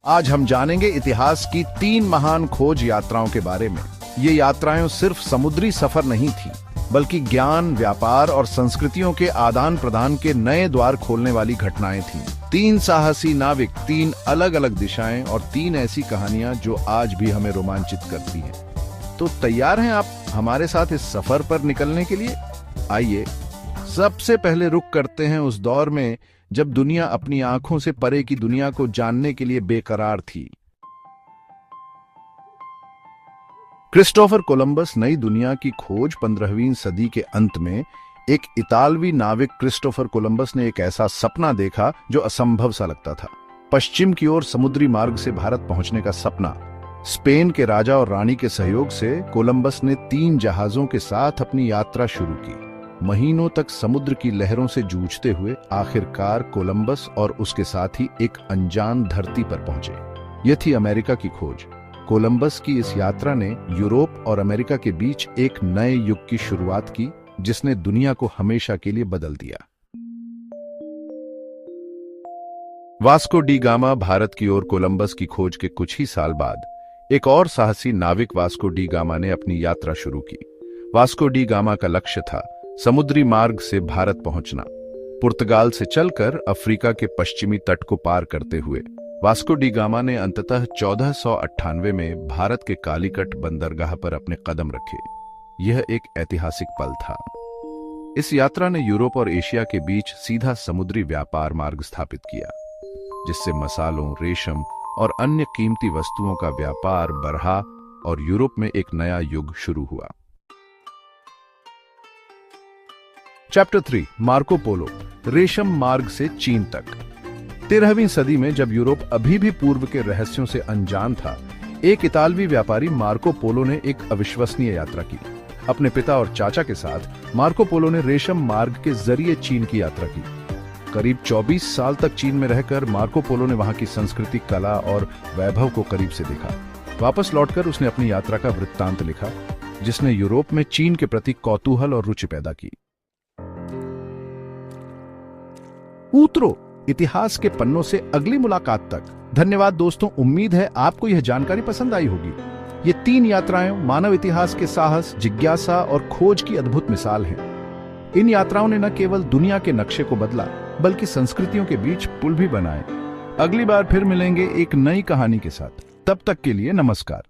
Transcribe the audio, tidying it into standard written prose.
आज हम जानेंगे इतिहास की 3 महान खोज यात्राओं के बारे में। ये यात्राएं सिर्फ समुद्री सफर नहीं थी, बल्कि ज्ञान, व्यापार और संस्कृतियों के आदान प्रदान के नए द्वार खोलने वाली घटनाएं थीं। 3 साहसी नाविक, 3 अलग अलग दिशाएं और 3 ऐसी कहानियां जो आज भी हमें रोमांचित करती हैं। तो तैयार हैं आप हमारे साथ इस सफर पर निकलने के लिए? आइए सबसे पहले रुक करते हैं उस दौर में जब दुनिया अपनी आंखों से परे की दुनिया को जानने के लिए बेकरार थी। क्रिस्टोफर कोलंबस नई दुनिया की खोज 15वीं सदी के अंत में एक इतालवी नाविक क्रिस्टोफर कोलंबस ने एक ऐसा सपना देखा जो असंभव सा लगता था। पश्चिम की ओर समुद्री मार्ग से भारत पहुंचने का सपना। स्पेन के राजा और रानी के सहयोग से कोलंबस ने 3 जहाजों के साथ अपनी यात्रा शुरू की। महीनों तक समुद्र की लहरों से जूझते हुए आखिरकार कोलंबस और उसके साथी एक अनजान धरती पर पहुंचे। यह थी अमेरिका की खोज। कोलंबस की इस यात्रा ने यूरोप और अमेरिका के बीच एक नए युग की शुरुआत की, जिसने दुनिया को हमेशा के लिए बदल दिया। वास्को डी गामा भारत की ओर कोलंबस की खोज के कुछ ही साल बाद एक और साहसी नाविक वास्को डी गामा ने अपनी यात्रा शुरू की। वास्को डी गामा का लक्ष्य था समुद्री मार्ग से भारत पहुंचना। पुर्तगाल से चलकर अफ्रीका के पश्चिमी तट को पार करते हुए वास्को डी गामा ने अंततः 1498 में भारत के कालीकट बंदरगाह पर अपने कदम रखे। यह एक ऐतिहासिक पल था। इस यात्रा ने यूरोप और एशिया के बीच सीधा समुद्री व्यापार मार्ग स्थापित किया, जिससे मसालों, रेशम और अन्य कीमती वस्तुओं का व्यापार बढ़ा और यूरोप में एक नया युग शुरू हुआ। चैप्टर 3, मार्को पोलो, रेशम मार्ग से चीन तक। 13वीं सदी में जब यूरोप अभी भी पूर्व के रहस्यों से अनजान था, एक इतालवी व्यापारी मार्को पोलो ने एक अविश्वसनीय यात्रा की। अपने पिता और चाचा के साथ मार्को पोलो ने रेशम मार्ग के जरिए चीन की यात्रा की। करीब 24 साल तक चीन में रहकर मार्को पोलो ने वहां की संस्कृति, कला और वैभव को करीब से देखा। वापस लौटकर उसने अपनी यात्रा का वृत्तांत लिखा, जिसने यूरोप में चीन के प्रति कौतूहल और रुचि पैदा की। उतरो इतिहास के पन्नों से अगली मुलाकात तक। धन्यवाद दोस्तों, उम्मीद है आपको यह जानकारी पसंद आई होगी। ये 3 यात्राएं मानव इतिहास के साहस, जिज्ञासा और खोज की अद्भुत मिसाल हैं। इन यात्राओं ने न केवल दुनिया के नक्शे को बदला, बल्कि संस्कृतियों के बीच पुल भी बनाए। अगली बार फिर मिलेंगे एक नई कहानी के साथ। तब तक के लिए नमस्कार।